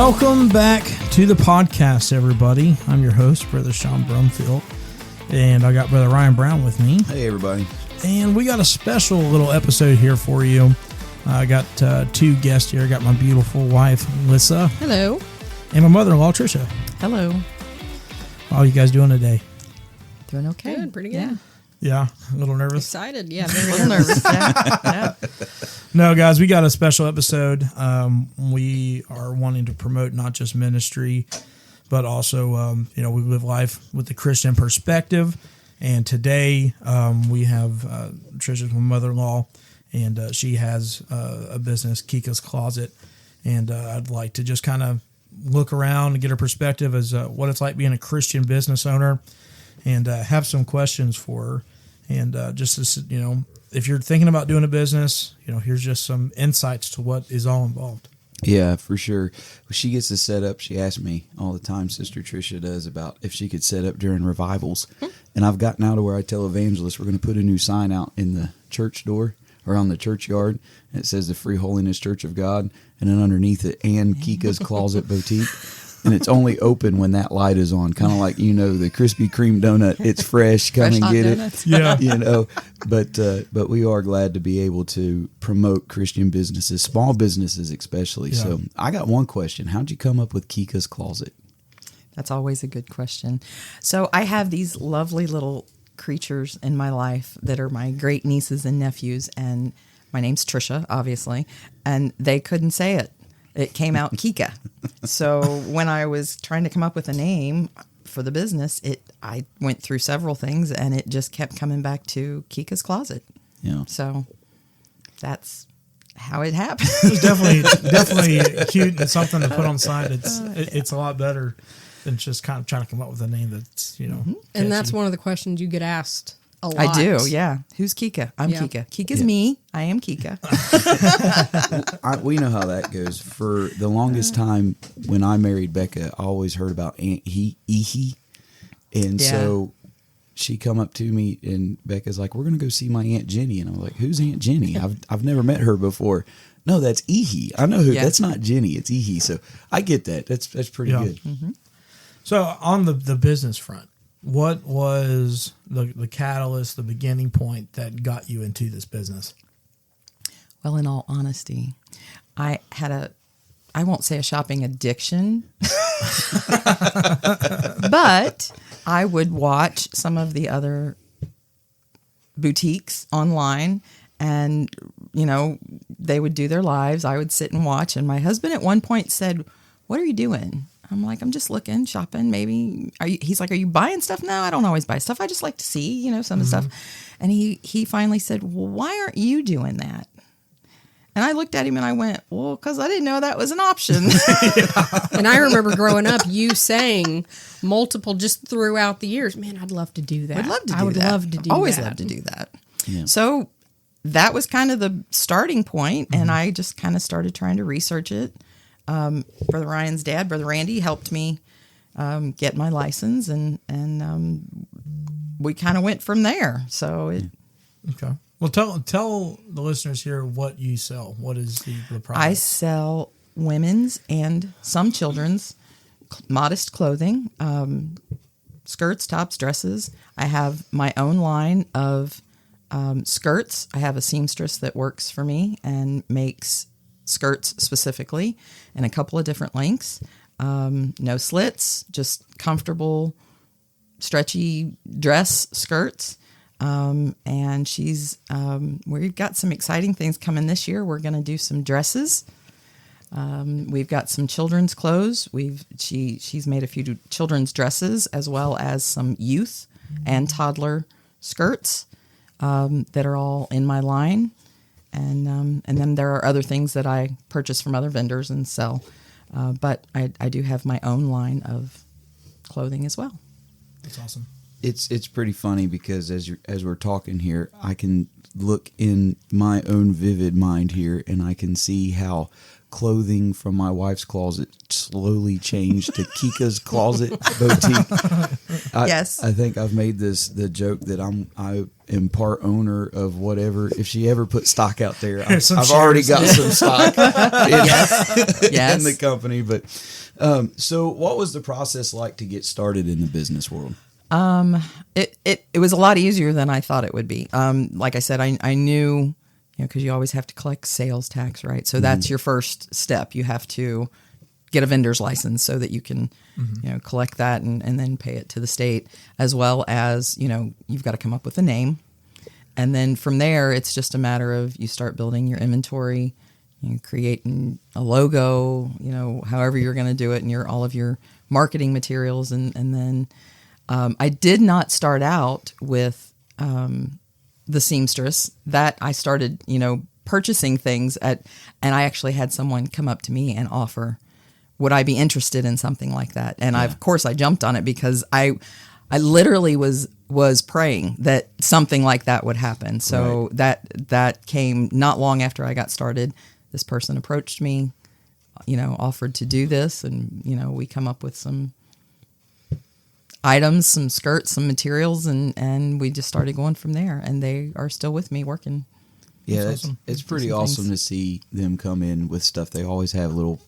Welcome back to the podcast, everybody. I'm your host, Brother Sean Brumfield, and I got Brother Ryan Brown with me. Hey, everybody. And we got a special little episode here for you. I got two guests here. I got my beautiful wife, Lissa. Hello. And my mother-in-law, Tricia. Hello. How are you guys doing today? Doing okay. Good, pretty good. Yeah, a little nervous. Excited, yeah, A very little nervous. nervous. Yeah. No, guys, we got a special episode. We are wanting to promote not just ministry, but also, we live life with the Christian perspective. And today we have Tricia's mother-in-law, and she has a business, Keeka's Closet. And I'd like to just kind of look around and get her perspective as what it's like being a Christian business owner, and have some questions for her. And just as, if you're thinking about doing a business, here's just some insights to what is all involved. Yeah, for sure. When she gets to set up, she asks me all the time, Sister Tricia does, about if she could set up during revivals. And I've gotten out of where I tell evangelists we're going to put a new sign out in the church door or on the churchyard. And it says the Free Holiness Church of God. And then underneath it, and Keeka's Closet Boutique. And it's only open when that light is on, kind of like, the Krispy Kreme donut. It's fresh, come Fresh and hot get donuts. it. Yeah. But we are glad to be able to promote Christian businesses, small businesses especially. Yeah. So I got one question. How'd you come up with Keeka's Closet? That's always a good question. So I have these lovely little creatures in my life that are my great nieces and nephews, and my name's Tricia, obviously, and they couldn't say it. It came out Keeka. So when I was trying to come up with a name for the business, I went through several things, and it just kept coming back to Keeka's Closet. Yeah. So that's how it happened. It's definitely cute and something to put on the side. It's a lot better than just kind of trying to come up with a name that's, catchy. And that's one of the questions you get asked a lot. I do, yeah. Who's Keeka? I'm Yeah. Keeka. Keeka's me. I am Keeka. We know how that goes. For the longest time, when I married Becca, I always heard about Aunt Ehe. And Yeah. so she come up to me, and Becca's like, we're going to go see my Aunt Jenny. And I'm like, who's Aunt Jenny? I've never met her before. No, that's Ehe. I know who. Yeah. That's not Jenny. It's Ehe. So I get that. That's pretty good. Mm-hmm. So on the business front, what was the catalyst, the beginning point that got you into this business? Well, in all honesty, I won't say a shopping addiction, but I would watch some of the other boutiques online, and, they would do their lives. I would sit and watch. And my husband at one point said, "What are you doing?" I'm like, "I'm just looking, shopping, maybe." He's like, "Are you buying stuff?" "No, I don't always buy stuff. I just like to see, some of the stuff." And he finally said, "Well, why aren't you doing that?" And I looked at him and I went, "Well, because I didn't know that was an option." And I remember growing up, you saying multiple just throughout the years, "Man, I'd love to do that. I'd love to do that. I would love to do Always that. love to do that. Yeah. So that was kind of the starting point, and I just kind of started trying to research it. Brother Ryan's dad, Brother Randy, helped me get my license, and we kind of went from there. So Okay. Well, tell the listeners here what you sell. What is the product? I sell women's and some children's modest clothing, skirts, tops, dresses. I have my own line of skirts. I have a seamstress that works for me and makes skirts specifically in a couple of different lengths. No slits, just comfortable, stretchy dress skirts. And we've got some exciting things coming this year. We're going to do some dresses. We've got some children's clothes. She's made a few children's dresses, as well as some youth and toddler skirts that are all in my line. And then there are other things that I purchase from other vendors and sell. But I do have my own line of clothing as well. That's awesome. it's pretty funny because as we're talking here, I can look in my own vivid mind here, and I can see how clothing from my wife's closet slowly changed to Keeka's Closet Boutique. Yes. I think I've made the joke that I am part owner of whatever. If she ever put stock out there, I've already got some stock in the company. But so what was the process like to get started in the business world? It was a lot easier than I thought it would be. Like I said, I knew, because you always have to collect sales tax, right? So that's your first step. You have to get a vendor's license so that you can, collect that and then pay it to the state, as well as, you've got to come up with a name. And then from there, it's just a matter of you start building your inventory, creating a logo, however you're going to do it, and all of your marketing materials. And then I did not start out with the seamstress. That I started, purchasing things and I actually had someone come up to me and offer, would I be interested in something like that? And of course I jumped on it because I literally was praying that something like that would happen. So that came not long after I got started. This person approached me, offered to do this, and we come up with some items, some skirts, some materials, and we just started going from there. And they are still with me working. Yeah, it's pretty awesome to see them come in with stuff. They always have little.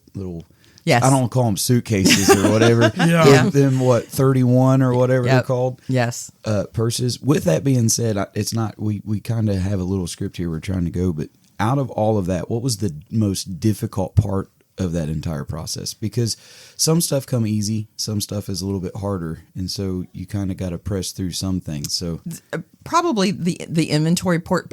Yes. I don't call them suitcases or whatever. Yeah. Them 31 or whatever they're called. Yes. Purses. With that being said, it's not. We kind of have a little script here we're trying to go, but out of all of that, what was the most difficult part of that entire process? Because some stuff come easy, some stuff is a little bit harder, and so you kind of got to press through some things. So probably the inventory port.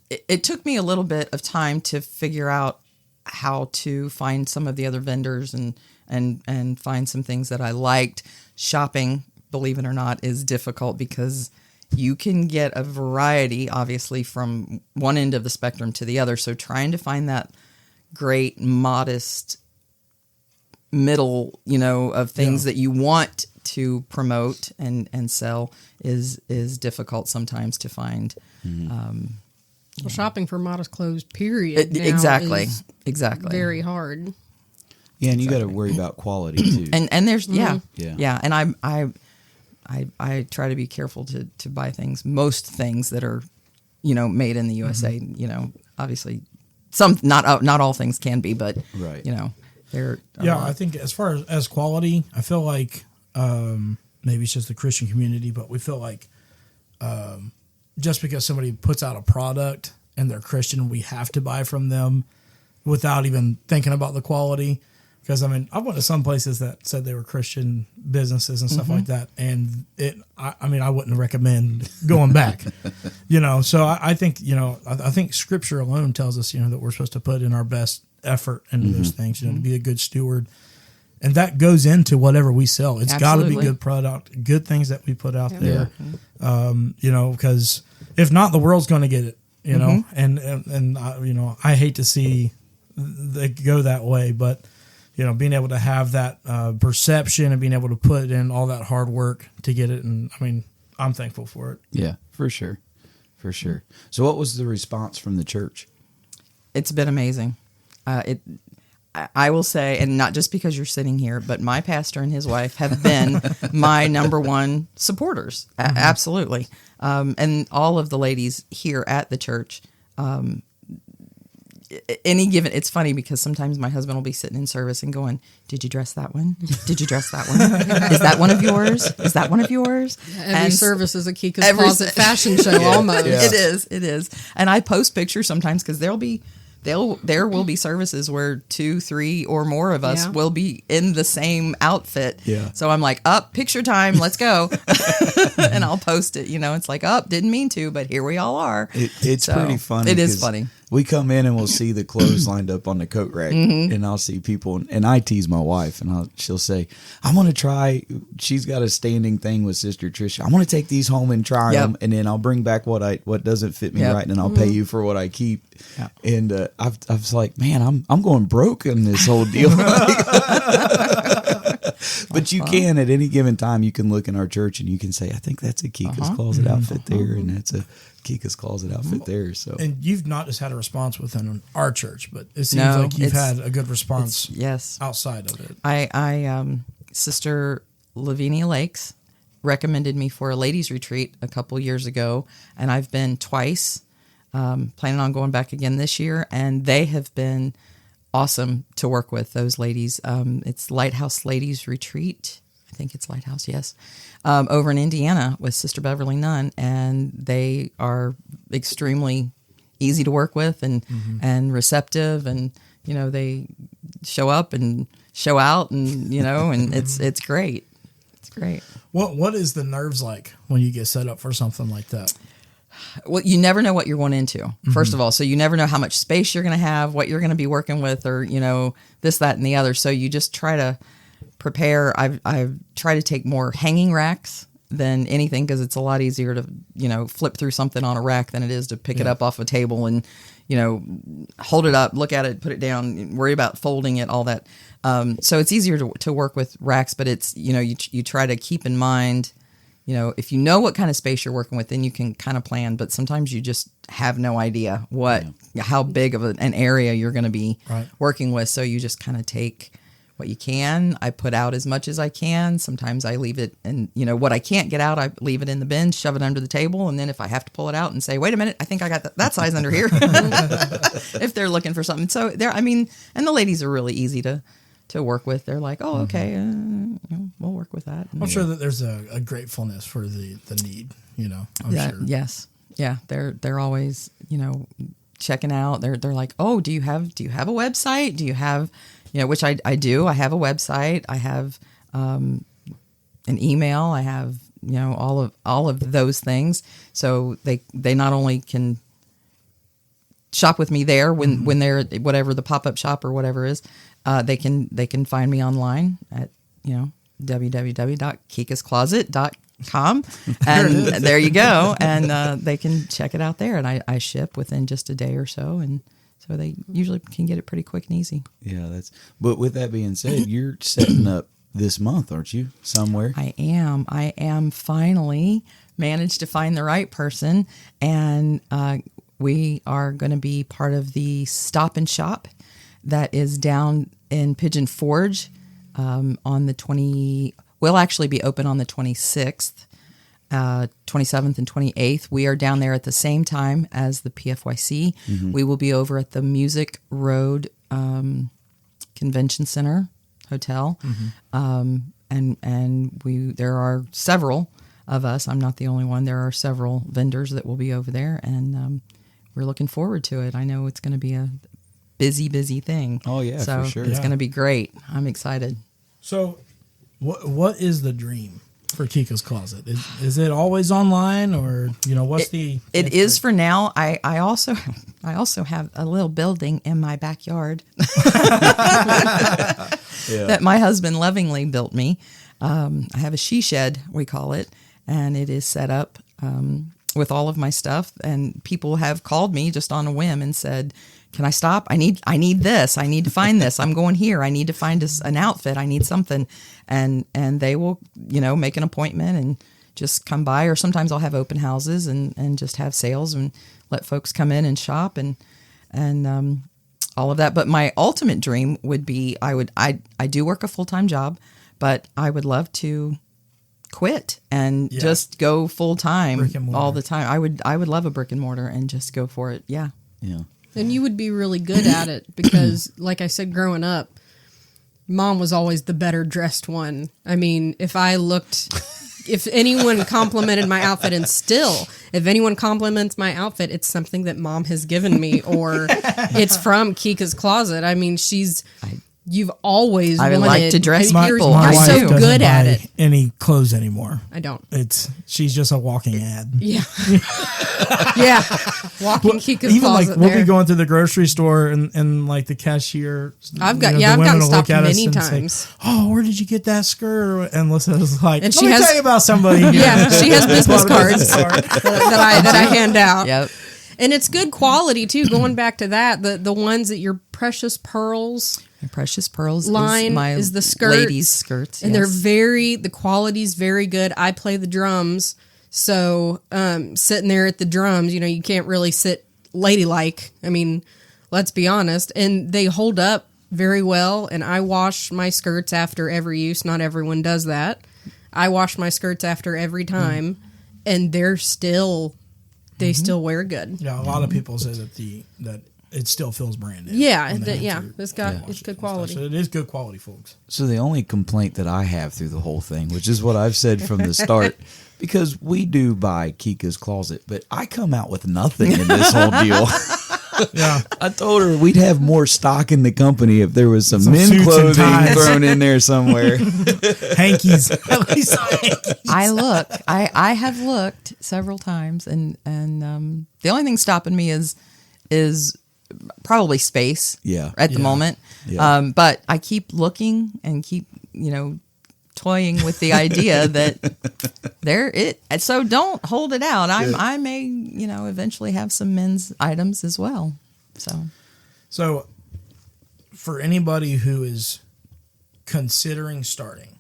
It took me a little bit of time to figure out how to find some of the other vendors and find some things that I liked. Shopping, believe it or not, is difficult because you can get a variety, obviously, from one end of the spectrum to the other. So trying to find that great, modest middle, of things that you want to promote and sell is difficult sometimes to find. Well, shopping for modest clothes, period. Exactly. Is very hard. yeah, and you got to worry about quality too. And there's Yeah. and I try to be careful to buy most things that are, made in the USA. Obviously, some not all things can be, but they're I think as far as quality, I feel like maybe it's just the Christian community, but we feel like just because somebody puts out a product and they're Christian, we have to buy from them without even thinking about the quality. Because I went to some places that said they were Christian businesses and stuff like that, and I wouldn't recommend going back. So I think I think Scripture alone tells us that we're supposed to put in our best effort into those things, to be a good steward, and that goes into whatever we sell. It's got to be good product, good things that we put out there. Because if not, the world's going to get it. And I hate to see it go that way, but. Being able to have that perception and being able to put in all that hard work to get it. And I'm thankful for it. Yeah, for sure. For sure. So what was the response from the church? It's been amazing. I will say, and not just because you're sitting here, but my pastor and his wife have been my number one supporters. Absolutely. And all of the ladies here at the church, it's funny because sometimes my husband will be sitting in service and going, "Did you dress that one? Did you dress that one? Is that one of yours? Is that one of yours?" Every service is a Keeka's Closet fashion show almost. Yeah. It is. And I post pictures sometimes because there will be services where 2, 3, or more of us will be in the same outfit. Yeah. So I'm like, picture time, let's go. And I'll post it. It's like, didn't mean to, but here we all are. It's pretty funny. It is funny. we come in and we'll see the clothes lined up on the coat rack, and I'll see people, and I tease my wife, and she'll say, "I'm going to try." She's got a standing thing with Sister Tricia. I'm going to take these home and try them, and then I'll bring back what doesn't fit me right, and then I'll pay you for what I keep. Yep. And I was like, man, I'm going broke in this whole deal. But you can, at any given time, you can look in our church and you can say, I think that's a Keeka's closet outfit there, and that's a Keeka's closet outfit there. So, and you've not just had a response within our church, but it seems like you've had a good response. Yes, outside of it. I Sister Lavinia Lakes recommended me for a ladies' retreat a couple years ago, and I've been twice. Planning on going back again this year, and they have been awesome to work with, those ladies. It's Lighthouse Ladies Retreat. I think it's Lighthouse, yes. Over in Indiana with Sister Beverly Nunn, and they are extremely easy to work with and receptive, and they show up and show out, and and it's great. It's great. What is the nerves like when you get set up for something like that? Well, you never know what you're going into, first of all. So you never know how much space you're going to have, what you're going to be working with, or, this, that, and the other. So you just try to prepare. I've tried to take more hanging racks than anything, because it's a lot easier to, flip through something on a rack than it is to pick it up off a table and, hold it up, look at it, put it down, worry about folding it, all that. So it's easier to work with racks, but it's, you try to keep in mind, if you know what kind of space you're working with, then you can kind of plan. But sometimes you just have no idea how big of an area you're going to be working with. So you just kind of take what you can. I put out as much as I can. Sometimes I leave it, and what I can't get out, I leave it in the bin, shove it under the table, and then if I have to pull it out and say, "Wait a minute, I think I got that size under here," if they're looking for something. So and the ladies are really easy to work with. They're like, "Oh, okay, we'll work with that." I'm sure that there's a gratefulness for the need. I'm sure. Yes, yeah. They're always checking out. They're like, "Oh, do you have a website? Do you have which I do. I have a website. I have an email. I have all of those things. So they not only can shop with me there when they're at whatever the pop-up shop or whatever is. They can find me online at www.keekascloset.com, and there you go. And they can check it out there. And I ship within just a day or so, and so they usually can get it pretty quick and easy. Yeah, but with that being said, you're setting up this month, aren't you? Somewhere. I am finally managed to find the right person, and we are going to be part of the Stop and Shop that is down in Pigeon Forge on the we'll actually be open on the 26th, 27th, and 28th. We are down there at the same time as the PFYC. Mm-hmm. We will be over at the Music Road Convention Center Hotel. Mm-hmm. And there are several of us. I'm not the only one. There are several vendors that will be over there, and we're looking forward to it. I know it's going to be a busy thing. Oh yeah, so for sure. It's going to be great. I'm excited. So, what is the dream for Keeka's Closet? Is it always online, or what's the? It is for now. I also have a little building in my backyard that my husband lovingly built me. I have a she shed, we call it, and it is set up with all of my stuff. And people have called me just on a whim and said, "Can I stop? I need this. I need to find this. I'm going here. I need to find an outfit. I need something." And they will, make an appointment and just come by. Or sometimes I'll have open houses and just have sales and let folks come in and shop and all of that. But my ultimate dream would be I do work a full-time job, but I would love to quit and just go full-time all the time. I would love a brick and mortar and just go for it. Yeah. Yeah. And you would be really good at it because, like I said, growing up, Mom was always the better dressed one. I mean, if anyone complimented my outfit, and still, if anyone compliments my outfit, it's something that Mom has given me, or it's from Keeka's Closet. I mean, she's you've always I wanted like to dress you're, people. You're I wife so do. doesn't good at buy it. any clothes anymore. I don't. She's just a walking ad. Yeah. Yeah. Walking Keeka's Even closet like we'll there. be going to the grocery store and like the cashier. I've got the I've women gotten will stopped look at us many and say, times. "Oh, where did you get that skirt?" And Lissa's like, And "Let she me has- tell you about somebody." Yeah, she has business cards card. that I hand out. Yep. And it's good quality too. Going back to that, the ones that your Precious Pearls My Precious Pearls line is the my skirt, ladies' skirts. and yes. the quality's very good. I play the drums, so sitting there at the drums, you can't really sit ladylike. I mean, let's be honest, and they hold up very well. And I wash my skirts after every use. Not everyone does that. I wash my skirts after every time, and they still wear good. Yeah, a lot of people say that it still feels brand new. Yeah, when they yeah, enter it's and wash good it and stuff. quality. So it is good quality, folks. So the only complaint that I have through the whole thing, which is what I've said from the start, because we do buy Keeka's Closet, but I come out with nothing in this whole deal. Yeah. I told her we'd have more stock in the company if there was some Some suits men and clothing ties. thrown in there somewhere. Hankies. At least hankies. I have looked several times, and the only thing stopping me is probably space. Yeah. At the Yeah. moment, Yeah. but I keep looking and keep toying with the idea that so don't hold it out. I may eventually have some men's items as well. So for anybody who is considering starting,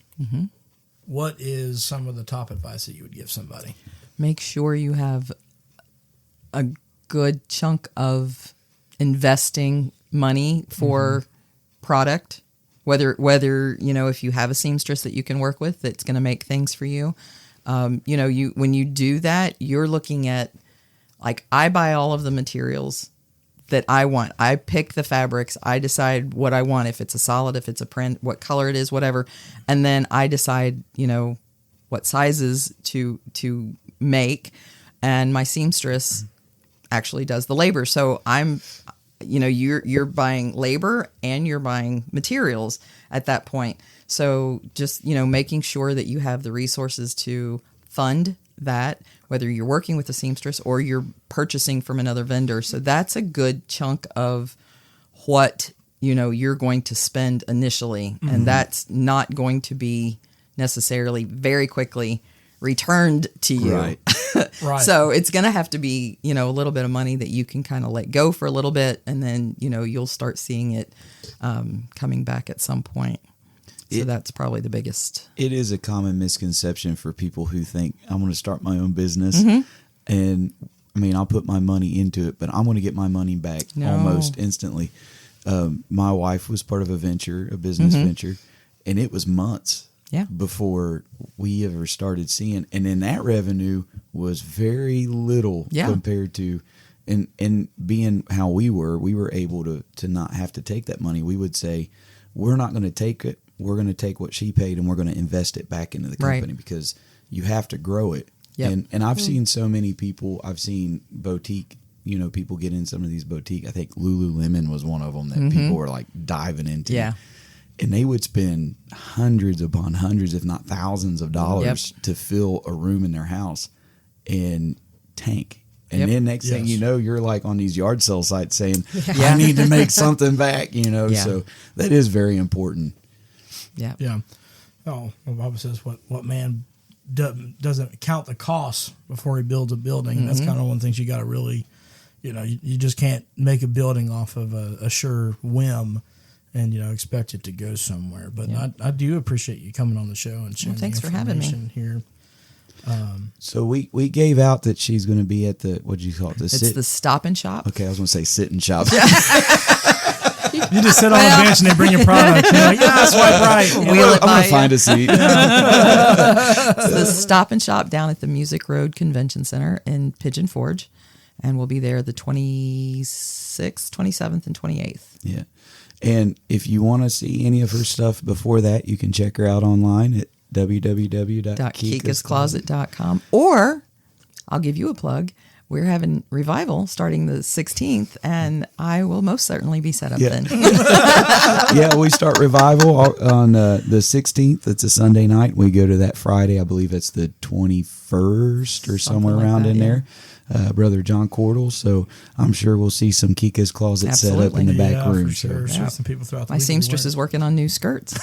what is some of the top advice that you would give somebody? make sure you have a good chunk of investing money for product, whether if you have a seamstress that you can work with that's going to make things for you. When you do that, you're looking at, like, I buy all of the materials that I want. I pick the fabrics. I decide what I want, if it's a solid, if it's a print, what color it is, whatever. And then I decide, what sizes to make. And my seamstress actually does the labor. So you're buying labor and you're buying materials at that point. So just, making sure that you have the resources to fund that, whether you're working with a seamstress or you're purchasing from another vendor. So that's a good chunk of what, you're going to spend initially. Mm-hmm. And that's not going to be necessarily very quickly returned to you. Right. Right. So it's going to have to be, a little bit of money that you can kind of let go for a little bit. And then, you'll start seeing it coming back at some point. So that's probably the biggest. It is a common misconception for people who think, I'm going to start my own business. Mm-hmm. And I'll put my money into it, but I'm going to get my money back almost instantly. My wife was part of a business venture, and it was months before we ever started seeing. And then that revenue was very little compared to, and being how we were able to not have to take that money. We would say, we're not going to take it. We're going to take what she paid and we're going to invest it back into the company because you have to grow it. Yep. And I've seen so many people. I've seen boutique, people get in some of these boutique. I think Lululemon was one of them that people were like diving into. Yeah. And they would spend hundreds upon hundreds, if not thousands of dollars to fill a room in their house and tank. And then next thing you know, you're like on these yard sale sites saying, I need to make something back, So that is very important. Yeah. Yeah. Oh, well, Bible says what man doesn't count the costs before he builds a building. Mm-hmm. That's kind of one of the things you got to really, you just can't make a building off of a sure whim and, expect it to go somewhere. But I do appreciate you coming on the show and sharing thanks the for having me here. So we gave out that she's going to be at the, what do you call it? The Stop and Shop. Okay, I was going to say sit and shop. You just sit on a bench and they bring you product. You're like, swipe right. I'm going to find a seat. It's the Stop and Shop down at the Music Road Convention Center in Pigeon Forge. And we'll be there the 26th, 27th, and 28th. Yeah. And if you want to see any of her stuff before that, you can check her out online at www.keekascloset.com. Or, I'll give you a plug, we're having revival starting the 16th, and I will most certainly be set up then. Yeah, we start revival on the 16th. It's a Sunday night. We go to that Friday. I believe it's the 21st or somewhere like around that, in yeah. there. Brother John Cordell. So I'm sure we'll see some Keeka's Closet set up in the Absolutely. back room. For sure. So Sure, some people throughout the My week will seamstress wear is working on new skirts.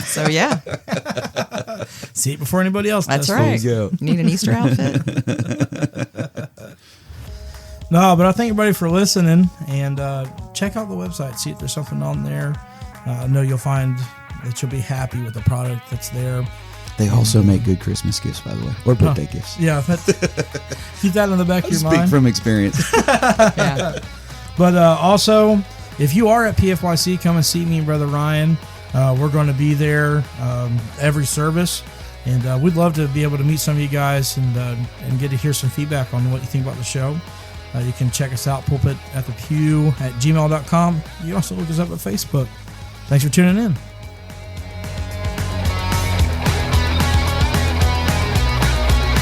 So, yeah, it. See it before anybody else that's does. right. There you go. Need an Easter outfit? No, but I thank everybody for listening, and check out the website. See if there's something on there. I know you'll find that you'll be happy with the product that's there. They also make good Christmas gifts, by the way, or birthday gifts. Yeah, keep that in the back of your Speak mind. from experience. Yeah. But also, if you are at PFYC, come and see me and Brother Ryan. We're going to be there every service, and we'd love to be able to meet some of you guys and get to hear some feedback on what you think about the show. You can check us out, pulpitatthepew@gmail.com. You can also look us up at Facebook. Thanks for tuning in.